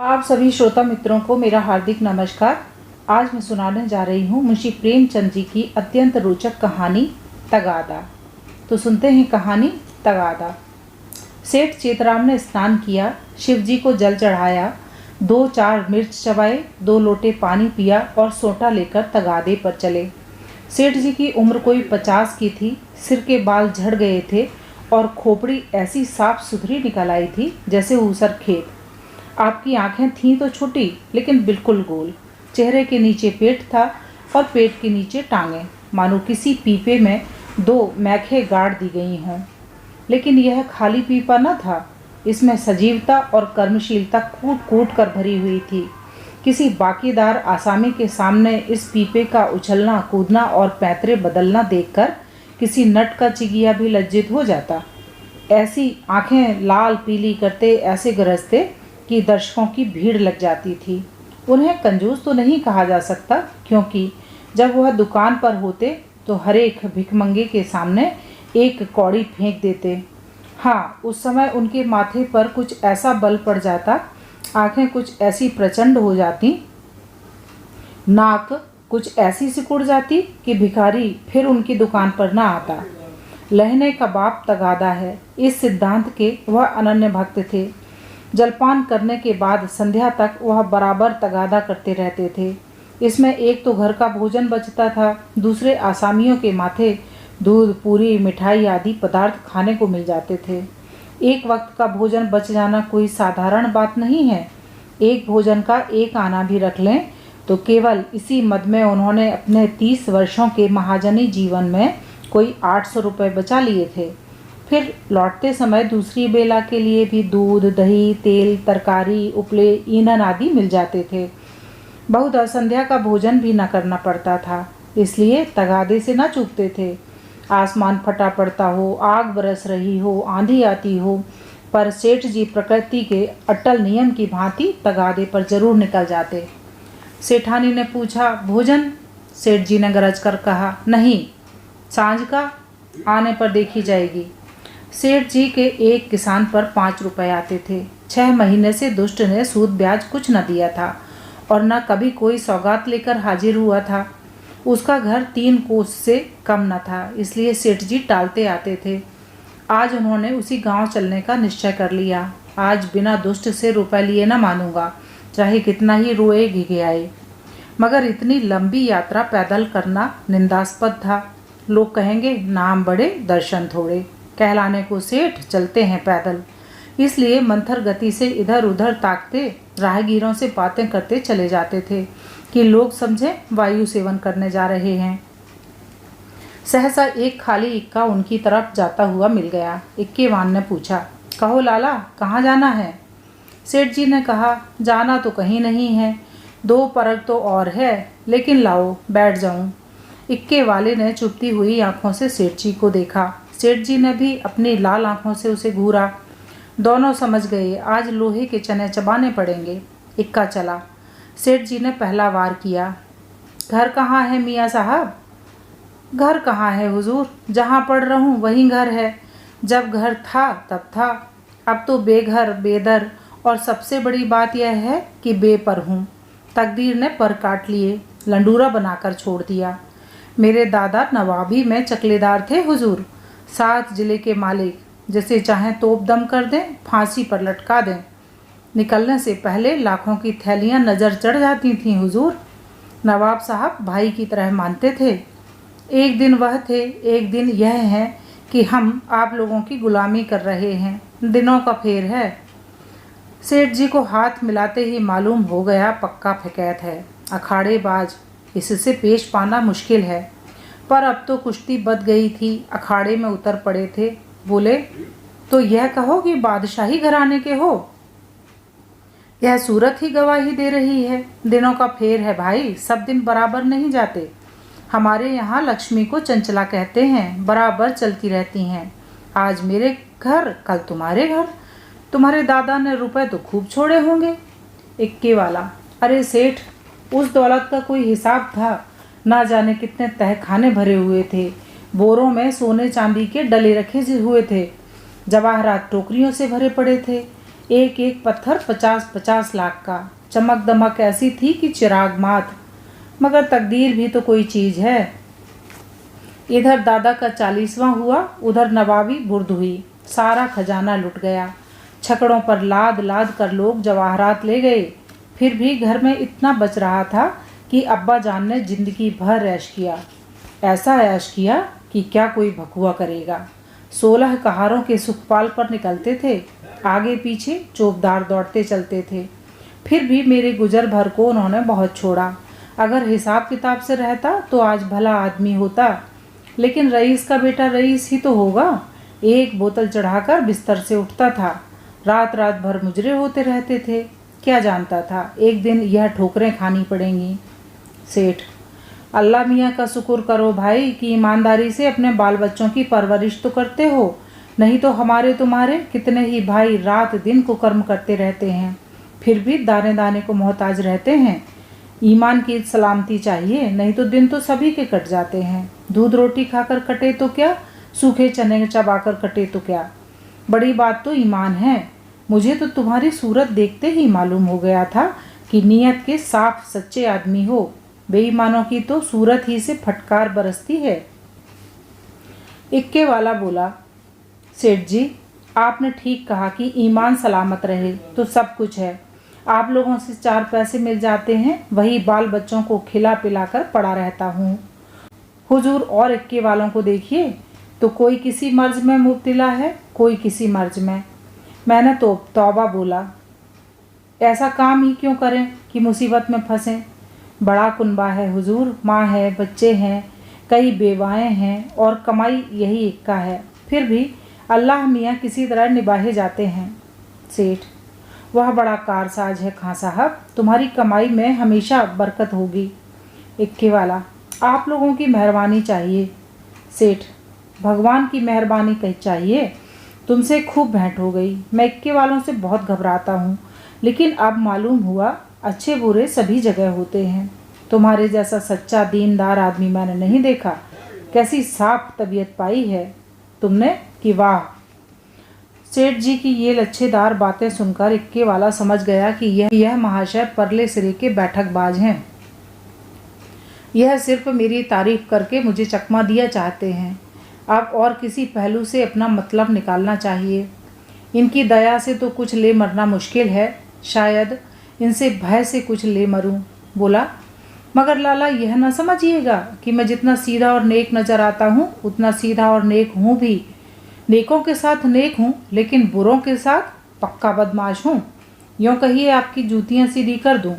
आप सभी श्रोता मित्रों को मेरा हार्दिक नमस्कार। आज मैं सुनाने जा रही हूँ मुंशी प्रेमचंद जी की अत्यंत रोचक कहानी तगादा। तो सुनते हैं कहानी तगादा। सेठ चेतराम ने स्नान किया, शिव जी को जल चढ़ाया, 2-4 मिर्च चबाए, 2 लोटे पानी पिया और सोटा लेकर तगादे पर चले। सेठ जी की उम्र कोई 50 की थी। सिर के बाल झड़ गए थे और खोपड़ी ऐसी साफ सुथरी निकल आई थी जैसे ऊसर खेत। आपकी आंखें थीं तो छोटी लेकिन बिल्कुल गोल। चेहरे के नीचे पेट था और पेट के नीचे टांगें, मानो किसी पीपे में 2 मैखें गाड़ दी गई हों। लेकिन यह खाली पीपा न था, इसमें सजीवता और कर्मशीलता कूट कूट कर भरी हुई थी। किसी बाकीदार आसामी के सामने इस पीपे का उछलना कूदना और पैंतरे बदलना देखकर किसी नट का चिगिया भी लज्जित हो जाता। ऐसी आंखें लाल पीली करते ऐसे गरजते कि दर्शकों की भीड़ लग जाती थी। उन्हें कंजूस तो नहीं कहा जा सकता, क्योंकि जब वह दुकान पर होते तो हर एक भिखमंगे के सामने एक कौड़ी फेंक देते। हाँ, उस समय उनके माथे पर कुछ ऐसा बल पड़ जाता, आंखें कुछ ऐसी प्रचंड हो जाती, नाक कुछ ऐसी सिकुड़ जाती कि भिखारी फिर उनकी दुकान पर ना आता। लहने का बाप तगादा है, इस सिद्धांत के वह अनन्य भक्त थे। जलपान करने के बाद संध्या तक वह बराबर तगादा करते रहते थे। इसमें एक तो घर का भोजन बचता था, दूसरे आसामियों के माथे दूध, पूरी, मिठाई आदि पदार्थ खाने को मिल जाते थे। एक वक्त का भोजन बच जाना कोई साधारण बात नहीं है। एक भोजन का एक आना भी रख लें तो केवल इसी मद में उन्होंने अपने 30 वर्षों के महाजनी जीवन में कोई 800 रुपये बचा लिए थे। फिर लौटते समय दूसरी बेला के लिए भी दूध, दही, तेल, तरकारी, उपले, ईंधन आदि मिल जाते थे। बहुधा संध्या का भोजन भी न करना पड़ता था, इसलिए तगादे से न चूकते थे। आसमान फटा पड़ता हो, आग बरस रही हो, आंधी आती हो, पर सेठ जी प्रकृति के अटल नियम की भांति तगादे पर जरूर निकल जाते। सेठानी ने पूछा, भोजन? सेठ जी ने गरज कर कहा, नहीं, सांझ का आने पर देखी जाएगी। सेठ जी के एक किसान पर 5 रुपए आते थे। 6 महीने से दुष्ट ने सूद ब्याज कुछ न दिया था और न कभी कोई सौगात लेकर हाजिर हुआ था। उसका घर 3 कोस से कम न था, इसलिए सेठ जी टालते आते थे। आज उन्होंने उसी गांव चलने का निश्चय कर लिया। आज बिना दुष्ट से रुपए लिए न मानूंगा, चाहे कितना ही रोए घिघियाए। मगर इतनी लंबी यात्रा पैदल करना निंदास्पद था। लोग कहेंगे, नाम बड़े दर्शन थोड़े, कहलाने को सेठ चलते हैं पैदल। इसलिए मंथर गति से इधर उधर ताकते, राहगीरों से बातें करते चले जाते थे कि लोग समझे वायु सेवन करने जा रहे हैं। सहसा एक खाली इक्का उनकी तरफ जाता हुआ मिल गया। इक्केवान ने पूछा, कहो लाला, कहाँ जाना है? सेठ जी ने कहा, जाना तो कहीं नहीं है, 2 परग तो और है, लेकिन लाओ बैठ जाऊं। इक्के वाले ने चुभती हुई आंखों से सेठ जी को देखा। सेठ जी ने भी अपनी लाल आंखों से उसे घूरा। दोनों समझ गए, आज लोहे के चने चबाने पड़ेंगे। इक्का चला। सेठ जी ने पहला वार किया। घर कहाँ है मियाँ साहब? घर कहाँ है हुजूर, जहाँ पढ़ रहूँ वहीं घर है। जब घर था तब था, अब तो बेघर बेदर, और सबसे बड़ी बात यह है कि बेपर हूँ। तकदीर ने पर काट लिए, लंडूरा बनाकर छोड़ दिया। मेरे दादा नवाबी में चकलेदार थे हुजूर, 7 जिले के मालिक, जैसे चाहें तोप दम कर दें, फांसी पर लटका दें। निकलने से पहले लाखों की थैलियां नज़र चढ़ जाती थीं हुजूर। नवाब साहब भाई की तरह मानते थे। एक दिन वह थे, एक दिन यह है कि हम आप लोगों की गुलामी कर रहे हैं। दिनों का फेर है। सेठ जी को हाथ मिलाते ही मालूम हो गया पक्का फेकैत है, अखाड़ेबाज, इससे पेश पाना मुश्किल है। पर अब तो कुश्ती बद गई थी, अखाड़े में उतर पड़े थे। बोले, तो यह कहो कि बादशाही घराने के हो? यह सूरत ही गवाही दे रही है। दिनों का फेर है भाई, सब दिन बराबर नहीं जाते। हमारे यहाँ लक्ष्मी को चंचला कहते हैं, बराबर चलती रहती हैं। आज मेरे घर, कल तुम्हारे घर। तुम्हारे दादा ने रुपए तो खूब छोड़े होंगे। इक्के वाला, अरे सेठ, उस दौलत का कोई हिसाब था? ना जाने कितने तहखाने भरे हुए थे, बोरों में सोने चांदी के डले रखे हुए थे, जवाहरात टोकरियों से भरे पड़े थे। एक एक पत्थर 50-50 लाख का। चमक दमक ऐसी थी कि चिराग मात। मगर तकदीर भी तो कोई चीज़ है। इधर दादा का 40वां हुआ, उधर नवाबी बुर्द हुई। सारा खजाना लुट गया। छकड़ों पर लाद लाद कर लोग जवाहरात ले गए। फिर भी घर में इतना बच रहा था कि अब्बा जान ने जिंदगी भर ऐश किया। ऐसा ऐश किया कि क्या कोई भकुआ करेगा। 16 कहारों के सुखपाल पर निकलते थे। आगे पीछे चौबदार दौड़ते चलते थे। फिर भी मेरे गुजर भर को उन्होंने बहुत छोड़ा। अगर हिसाब किताब से रहता तो आज भला आदमी होता, लेकिन रईस का बेटा रईस ही तो होगा। एक बोतल चढ़ाकर बिस्तर से उठता था। रात रात भर मुजरे होते रहते थे। क्या जानता था एक दिन यह ठोकरें खानी पड़ेंगी। सेठ: अल्लाह मियाँ का शुक्र करो भाई कि ईमानदारी से अपने बाल बच्चों की परवरिश तो करते हो, नहीं तो हमारे तुम्हारे कितने ही भाई रात दिन कुकर्म करते रहते हैं, फिर भी दाने दाने को मोहताज रहते हैं। ईमान की सलामती चाहिए, नहीं तो दिन तो सभी के कट जाते हैं। दूध रोटी खाकर कटे तो क्या, सूखे चने चबाकर कटे तो क्या। बड़ी बात तो ईमान है। मुझे तो तुम्हारी सूरत देखते ही मालूम हो गया था कि नीयत के साफ सच्चे आदमी हो। बेईमानों की तो सूरत ही से फटकार बरसती है। इक्के वाला बोला: सेठ जी, आपने ठीक कहा कि ईमान सलामत रहे तो सब कुछ है। आप लोगों से 4 पैसे मिल जाते हैं, वही बाल बच्चों को खिला पिलाकर पड़ा रहता हूँ। हुजूर और इक्के वालों को देखिए तो कोई किसी मर्ज में मुब्तला है, कोई किसी मर्ज में। मैंने तो तौबा बोला, ऐसा काम ही क्यों करें कि मुसीबत में फंसें। बड़ा कुनबा है हुजूर, माँ है, बच्चे हैं, कई बेवाएँ हैं और कमाई यही इक्का है। फिर भी अल्लाह मियाँ किसी तरह निभाए जाते हैं। सेठ: वह बड़ा कारसाज है खां साहब, तुम्हारी कमाई में हमेशा बरकत होगी। इक्के वाला: आप लोगों की मेहरबानी चाहिए। सेठ: भगवान की मेहरबानी कहीं चाहिए। तुमसे खूब भेंट हो गई। मैं इक्के वालों से बहुत घबराता हूँ, लेकिन अब मालूम हुआ अच्छे बुरे सभी जगह होते हैं। तुम्हारे जैसा सच्चा दीनदार आदमी मैंने नहीं देखा। कैसी साफ तबीयत पाई है तुमने कि वाह। सेठ जी की ये लच्छेदार बातें सुनकर इक्के वाला समझ गया कि यह महाशय परले सिरे के बैठकबाज हैं। यह सिर्फ मेरी तारीफ करके मुझे चकमा दिया चाहते हैं। अब और किसी पहलू से अपना मतलब निकालना चाहिए। इनकी दया से तो कुछ ले मरना मुश्किल है, शायद इनसे भय से कुछ ले मरूं। बोला: मगर लाला, यह न समझिएगा कि मैं जितना सीधा और नेक नज़र आता हूँ उतना सीधा और नेक हूँ भी। नेकों के साथ नेक हूँ, लेकिन बुरों के साथ पक्का बदमाश हूँ। यूँ कहिए आपकी जूतियाँ सीधी कर दूँ,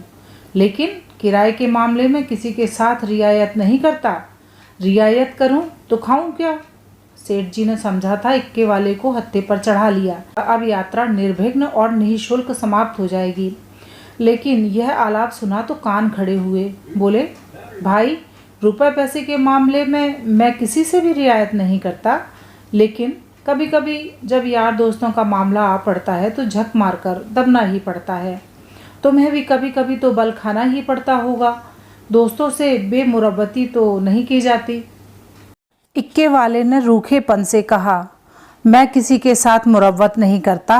लेकिन किराए के मामले में किसी के साथ रियायत नहीं करता। रियायत करूँ तो खाऊँ क्या। सेठ जी ने समझा था इक्के वाले को हत्थे पर चढ़ा लिया। अब यात्रा निर्विघ्न और निःशुल्क समाप्त हो जाएगी। लेकिन यह आलाप सुना तो कान खड़े हुए। बोले: भाई, रुपए पैसे के मामले में मैं किसी से भी रियायत नहीं करता, लेकिन कभी कभी जब यार दोस्तों का मामला आ पड़ता है तो झक मारकर दबना ही पड़ता है। तुम्हें भी कभी कभी तो बल खाना ही पड़ता होगा। दोस्तों से बेमुरब्बती तो नहीं की जाती। इक्के वाले ने रूखेपन से कहा: मैं किसी के साथ मुरब्बत नहीं करता।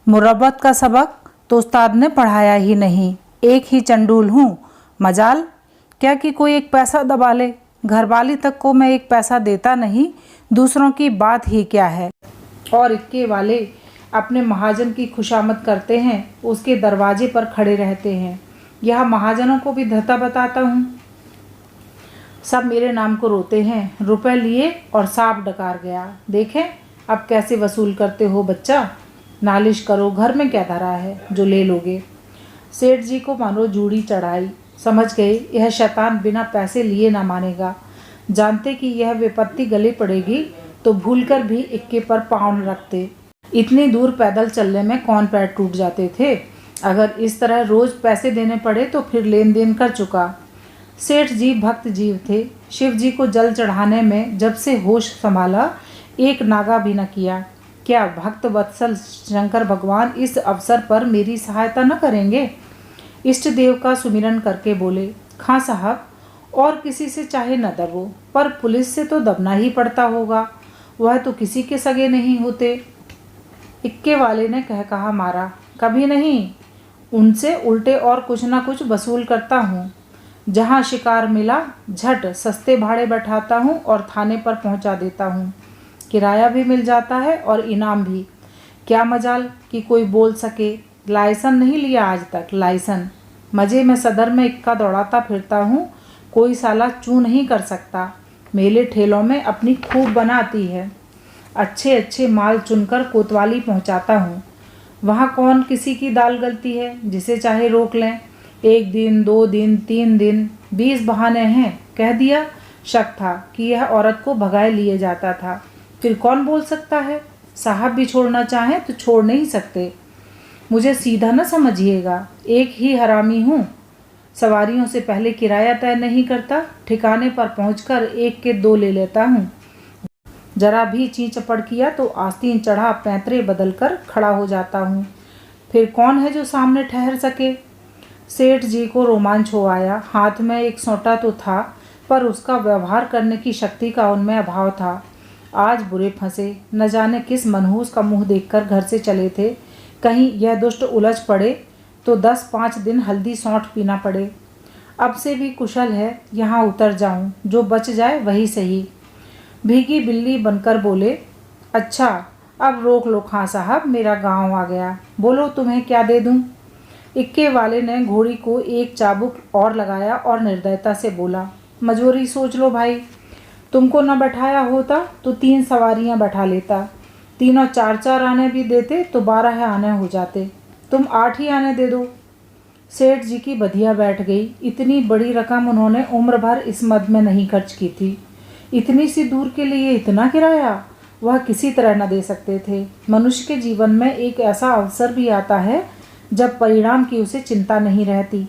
मुरब्बत का सबक तो उस्ताद ने पढ़ाया ही नहीं। एक ही चंडूल हूँ। मजाल क्या कि कोई एक पैसा दबा ले। घरवाली तक को मैं एक पैसा देता नहीं, दूसरों की बात ही क्या है। और इक्के वाले अपने महाजन की खुशामद करते हैं, उसके दरवाजे पर खड़े रहते हैं। यह महाजनों को भी धता बताता हूँ। सब मेरे नाम को रोते हैं। रुपए लिए और सांप डकार गया। देखें अब कैसे वसूल करते हो बच्चा। नालिश करो, घर में क्या धरा है जो ले लोगे। सेठ जी को मानो जूड़ी चढ़ाई। समझ गए यह शैतान बिना पैसे लिए ना मानेगा। जानते कि यह विपत्ति गले पड़ेगी तो भूलकर भी इक्के पर पाँव न रखते। इतनी दूर पैदल चलने में कौन पैर टूट जाते थे। अगर इस तरह रोज पैसे देने पड़े तो फिर लेन देन कर चुका। सेठ जी भक्त जीव थे। शिव जी को जल चढ़ाने में जब से होश संभाला एक नागा भी न किया। क्या भक्त वत्सल शंकर भगवान इस अवसर पर मेरी सहायता न करेंगे। इष्ट देव का सुमिरन करके बोले: खां साहब, और किसी से चाहे न दबो, पर पुलिस से तो दबना ही पड़ता होगा। वह तो किसी के सगे नहीं होते। इक्के वाले ने कहा मारा: कभी नहीं, उनसे उल्टे और कुछ ना कुछ वसूल करता हूँ। जहाँ शिकार मिला झट सस्ते भाड़े बैठाता हूँ और थाने पर पहुँचा देता हूँ। किराया भी मिल जाता है और इनाम भी। क्या मजाल कि कोई बोल सके। लाइसन नहीं लिया आज तक, लाइसन। मज़े में सदर में इक्का दौड़ाता फिरता हूँ, कोई साला चू नहीं कर सकता। मेले ठेलों में अपनी खूब बनाती है। अच्छे अच्छे माल चुनकर कोतवाली पहुँचाता हूँ। वहाँ कौन किसी की दाल गलती है, जिसे चाहे रोक लें। 1 दिन 2 दिन 3 दिन 20 बहाने हैं। कह दिया, शक था कि यह औरत को भगाए लिए जाता था। फिर कौन बोल सकता है। साहब भी छोड़ना चाहें तो छोड़ नहीं सकते। मुझे सीधा न समझिएगा, एक ही हरामी हूँ। सवारियों से पहले किराया तय नहीं करता, ठिकाने पर पहुंचकर 1 के 2 ले लेता हूँ। जरा भी ची चपड़ किया तो आस्तीन चढ़ा पैंतरे बदल कर खड़ा हो जाता हूँ। फिर कौन है जो सामने ठहर सके। सेठ जी को रोमांच हो आया। हाथ में एक सोंटा तो था, पर उसका व्यवहार करने की शक्ति का उनमें अभाव था। आज बुरे फंसे, न जाने किस मनहूस का मुंह देखकर घर से चले थे। कहीं यह दुष्ट उलझ पड़े तो 10-5 दिन हल्दी सौंठ पीना पड़े। अब से भी कुशल है यहाँ उतर जाऊं, जो बच जाए वही सही। भीगी बिल्ली बनकर बोले, अच्छा अब रोक लो खां साहब, मेरा गांव आ गया। बोलो तुम्हें क्या दे दूं। इक्के वाले ने घोड़ी को एक चाबुक और लगाया और निर्दयता से बोला, मजबूरी सोच लो भाई। तुमको न बैठाया होता तो 3 सवारियां बैठा लेता। तीनों 4-4 आने भी देते तो 12 आने हो जाते। तुम 8 ही आने दे दो। सेठ जी की बधिया बैठ गई। इतनी बड़ी रकम उन्होंने उम्र भर इस मद में नहीं खर्च की थी। इतनी सी दूर के लिए इतना किराया वह किसी तरह न दे सकते थे। मनुष्य के जीवन में एक ऐसा अवसर भी आता है जब परिणाम की उसे चिंता नहीं रहती।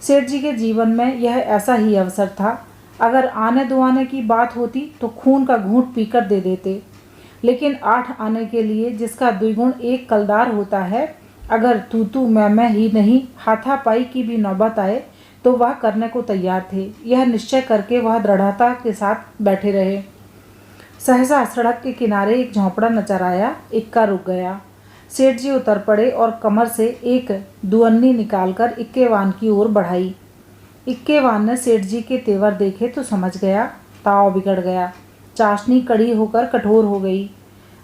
सेठ जी के जीवन में यह ऐसा ही अवसर था। अगर आने दो आने की बात होती तो खून का घूंट पीकर दे देते, लेकिन 8 आने के लिए जिसका द्विगुण एक कलदार होता है, अगर तू मैं ही नहीं हाथापाई की भी नौबत आए तो वह करने को तैयार थे। यह निश्चय करके वह दृढ़ता के साथ बैठे रहे। सहसा सड़क के किनारे एक झोंपड़ा नजर आया। इक्का रुक गया। सेठ जी उतर पड़े और कमर से एक दुअन्नी निकालकर इक्केवान की ओर बढ़ाई। इक्केवान ने सेठ जी के तेवर देखे तो समझ गया ताव बिगड़ गया। चाशनी कड़ी होकर कठोर हो गई।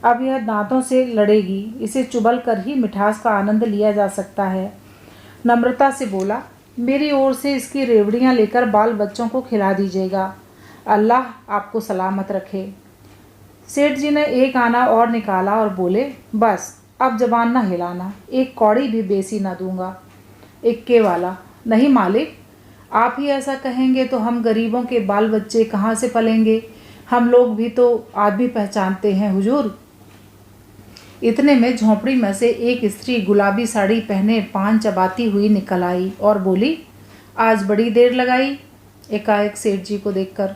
अब यह दांतों से लड़ेगी। इसे चुबल कर ही मिठास का आनंद लिया जा सकता है। नम्रता से बोला, मेरी ओर से इसकी रेवड़ियाँ लेकर बाल बच्चों को खिला दीजिएगा। अल्लाह आपको सलामत रखे। सेठ जी ने एक आना और निकाला और बोले, बस अब जबान न हिलाना, एक कौड़ी भी बेसी न दूंगा। इक्के वाला, नहीं मालिक, आप ही ऐसा कहेंगे तो हम गरीबों के बाल बच्चे कहाँ से पलेंगे। हम लोग भी तो आदमी पहचानते हैं हुजूर। इतने में झोंपड़ी में से एक स्त्री गुलाबी साड़ी पहने पान चबाती हुई निकल आई और बोली, आज बड़ी देर लगाई। एकाएक सेठ जी को देखकर,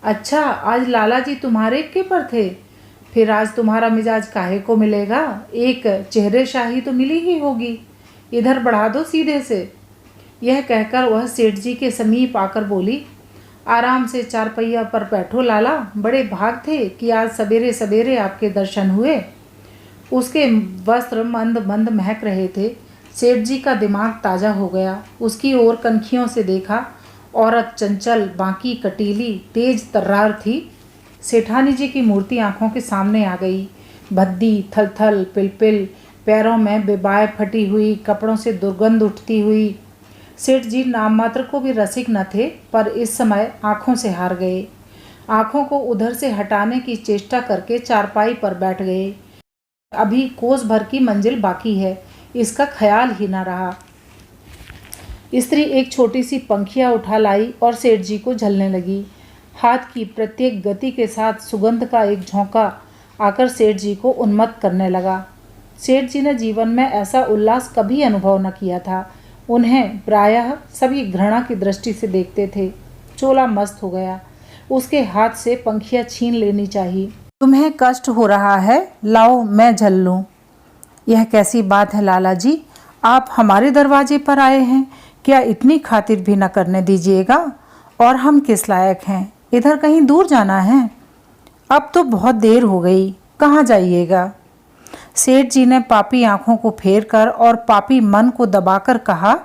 अच्छा आज लाला जी तुम्हारे इक्के पर थे। फिर आज तुम्हारा मिजाज काहे को मिलेगा। एक चेहरे शाही तो मिली ही होगी। इधर बढ़ा दो सीधे से। यह कहकर वह सेठ जी के समीप आकर बोली, आराम से 4 पहिया पर बैठो लाला, बड़े भाग थे कि आज सवेरे सवेरे आपके दर्शन हुए। उसके वस्त्र मंद मंद महक रहे थे। सेठ जी का दिमाग ताज़ा हो गया। उसकी ओर कनखियों से देखा। औरत चंचल, बाकी कटीली, तेज तर्रार थी। सेठानी जी की मूर्ति आंखों के सामने आ गई। भद्दी, थलथल, पिलपिल, पैरों में बेबाय फटी हुई, कपड़ों से दुर्गंध उठती हुई। सेठ जी नाम मात्र को भी रसिक न थे, पर इस समय आंखों से हार गए। आंखों को उधर से हटाने की चेष्टा करके चारपाई पर बैठ गए। अभी कोस भर की मंजिल बाकी है, इसका ख्याल ही न रहा। स्त्री एक छोटी सी पंखिया उठा लाई और सेठ जी को झलने लगी। हाथ की प्रत्येक गति के साथ सुगंध का एक झोंका आकर सेठ जी को उन्मत्त करने लगा। सेठ जी ने जीवन में ऐसा उल्लास कभी अनुभव न किया था। उन्हें प्रायः सभी घृणा की दृष्टि से देखते थे। चोला मस्त हो गया। उसके हाथ से पंखिया छीन लेनी चाहिए। तुम्हें कष्ट हो रहा है, लाओ मैं झल लूँ। यह कैसी बात है लाला जी, आप हमारे दरवाजे पर आए हैं, क्या इतनी खातिर भी न करने दीजिएगा। और हम किस लायक हैं, इधर कहीं दूर जाना है। अब तो बहुत देर हो गई, कहाँ जाइएगा। सेठ जी ने पापी आंखों को फेर कर और पापी मन को दबाकर कहा,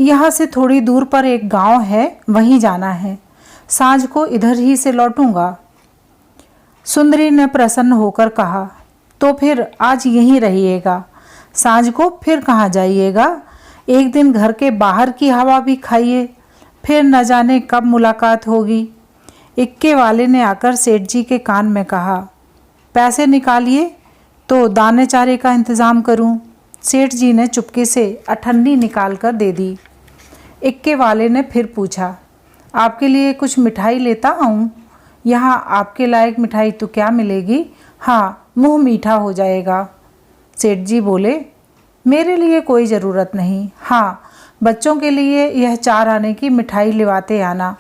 यहाँ से थोड़ी दूर पर एक गांव है, वहीं जाना है। सांझ को इधर ही से लौटूंगा। सुंदरी ने प्रसन्न होकर कहा, तो फिर आज यहीं रहिएगा, सांझ को फिर कहाँ जाइएगा। एक दिन घर के बाहर की हवा भी खाइए, फिर न जाने कब मुलाकात होगी। इक्के वाले ने आकर सेठ जी के कान में कहा, पैसे निकालिए तो दाने चारे का इंतज़ाम करूं। सेठ जी ने चुपके से अठन्नी निकाल कर दे दी। इक्के वाले ने फिर पूछा, आपके लिए कुछ मिठाई लेता आऊं? यहाँ आपके लायक मिठाई तो क्या मिलेगी, हाँ मुँह मीठा हो जाएगा। सेठ जी बोले, मेरे लिए कोई ज़रूरत नहीं, हाँ बच्चों के लिए यह 4 आने की मिठाई लिवाते आना।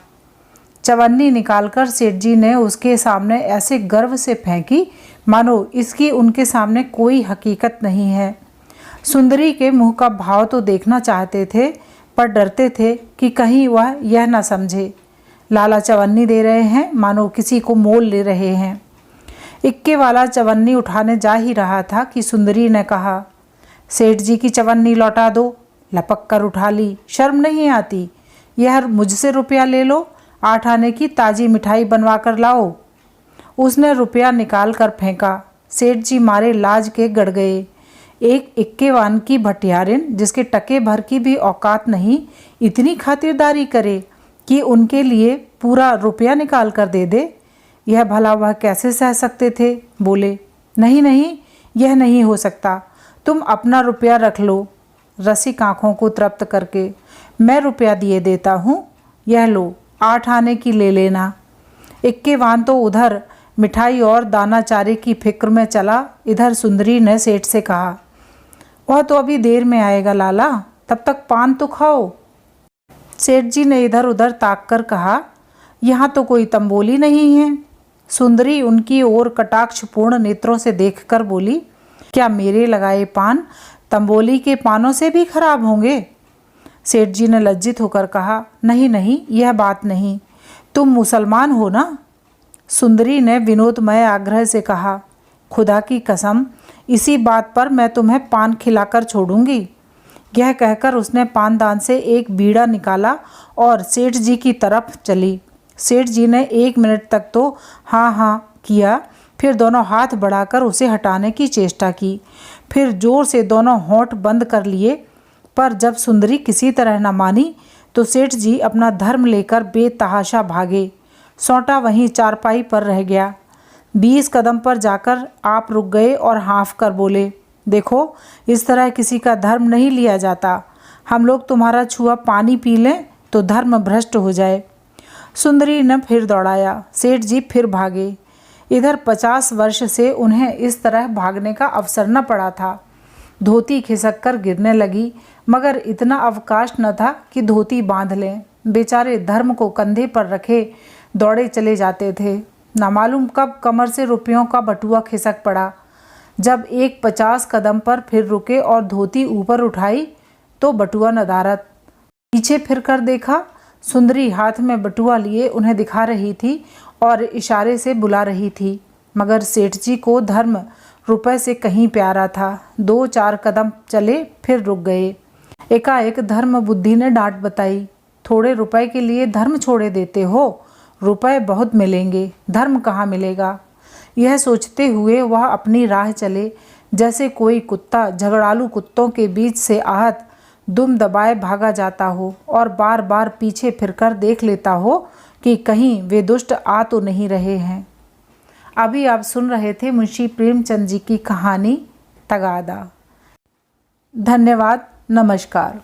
चवन्नी निकालकर सेठ जी ने उसके सामने ऐसे गर्व से फेंकी मानो इसकी उनके सामने कोई हकीकत नहीं है। सुंदरी के मुंह का भाव तो देखना चाहते थे, पर डरते थे कि कहीं वह यह न समझे लाला चवन्नी दे रहे हैं, मानो किसी को मोल ले रहे हैं। इक्के वाला चवन्नी उठाने जा ही रहा था कि सुंदरी ने कहा, सेठ जी की चवन्नी लौटा दो। लपक कर उठा ली, शर्म नहीं आती? यह मुझसे रुपया ले लो, 8 आने की ताज़ी मिठाई बनवा कर लाओ। उसने रुपया निकाल कर फेंका। सेठ जी मारे लाज के गड़ गए। एक इक्केवान की भटियारिन, जिसके टके भर की भी औकात नहीं, इतनी खातिरदारी करे कि उनके लिए पूरा रुपया निकाल कर दे दे। यह भला वह कैसे सह सकते थे? बोले, नहीं नहीं, यह नहीं हो सकता, तुम अपना रुपया रख लो। रसिक आँखों को तृप्त करके, मैं रुपया दिए देता हूँ, यह लो 8 आने की ले लेना। इक्केवान तो उधर मिठाई और दाना चारे की फिक्र में चला। इधर सुंदरी ने सेठ से कहा, वह तो अभी देर में आएगा लाला, तब तक पान तो खाओ। सेठ जी ने इधर उधर ताक कर कहा, यहाँ तो कोई तंबोली नहीं है। सुंदरी उनकी ओर कटाक्षपूर्ण नेत्रों से देखकर बोली, क्या मेरे लगाए पान तंबोली के पानों से भी खराब होंगे? सेठ जी ने लज्जित होकर कहा, नहीं नहीं, यह बात नहीं, तुम मुसलमान हो ना? सुंदरी ने विनोदमय आग्रह से कहा, खुदा की कसम, इसी बात पर मैं तुम्हें पान खिलाकर छोड़ूंगी। यह कहकर उसने पानदान से एक बीड़ा निकाला और सेठ जी की तरफ चली। सेठ जी ने 1 मिनट तक तो हाँ हाँ किया, फिर दोनों हाथ बढ़ाकर उसे हटाने की चेष्टा की, फिर जोर से दोनों होंठ बंद कर लिए। पर जब सुंदरी किसी तरह न मानी तो सेठ जी अपना धर्म लेकर बेतहाशा भागे। सौंटा वहीं चारपाई पर रह गया। 20 कदम पर जाकर आप रुक गए और हाँफ कर बोले, देखो इस तरह किसी का धर्म नहीं लिया जाता। हम लोग तुम्हारा छुआ पानी पी लें तो धर्म भ्रष्ट हो जाए। सुंदरी ने फिर दौड़ाया। सेठ जी फिर भागे। इधर 50 वर्ष से उन्हें इस तरह भागने का अवसर न पड़ा था। धोती खिसक कर गिरने लगी, मगर इतना अवकाश न था कि धोती बांध लें। बेचारे धर्म को कंधे पर रखे दौड़े चले जाते थे। नामालूम कब कमर से रुपयों का बटुआ खिसक पड़ा। जब एक 50 कदम पर फिर रुके और धोती ऊपर उठाई तो बटुआ नदारत। पीछे फिर कर देखा, सुंदरी हाथ में बटुआ लिए उन्हें दिखा रही थी और इशारे से बुला रही थी। मगर सेठ जी को धर्म रुपए से कहीं प्यारा था। 2-4 कदम चले फिर रुक गए। एकाएक धर्म बुद्धि ने डांट बताई, थोड़े रुपए के लिए धर्म छोड़े देते हो? रुपए बहुत मिलेंगे, धर्म कहाँ मिलेगा? यह सोचते हुए वह अपनी राह चले, जैसे कोई कुत्ता झगड़ालू कुत्तों के बीच से आहत दुम दबाए भागा जाता हो और बार बार पीछे फिरकर देख लेता हो कि कहीं वे दुष्ट आ तो नहीं रहे हैं। अभी आप सुन रहे थे मुंशी प्रेमचंद जी की कहानी तगादा। धन्यवाद, नमस्कार।